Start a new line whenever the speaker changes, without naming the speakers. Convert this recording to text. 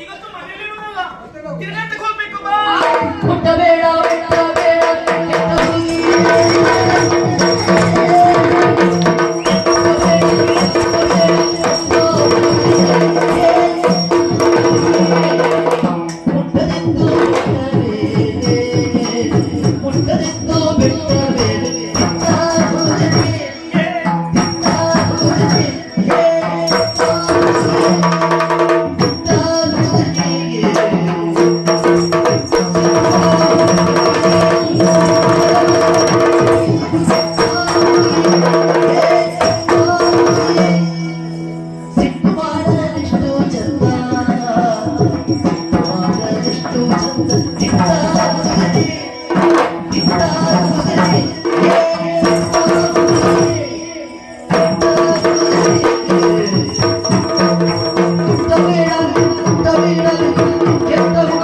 ಇವತ್ತು ಮನೆಯಲ್ಲಿ ಇರುವುದಲ್ಲ, ತಿರುಗಾಟಕ್ಕೆ ಹೋಗ್ಬೇಕು ಬಾ.
ಮುಟ್ಟಬೇಡ ಮುಟ್ಟಬೇಡ ಕೆಟ್ಟ ಹುಡುಗಿ. Get the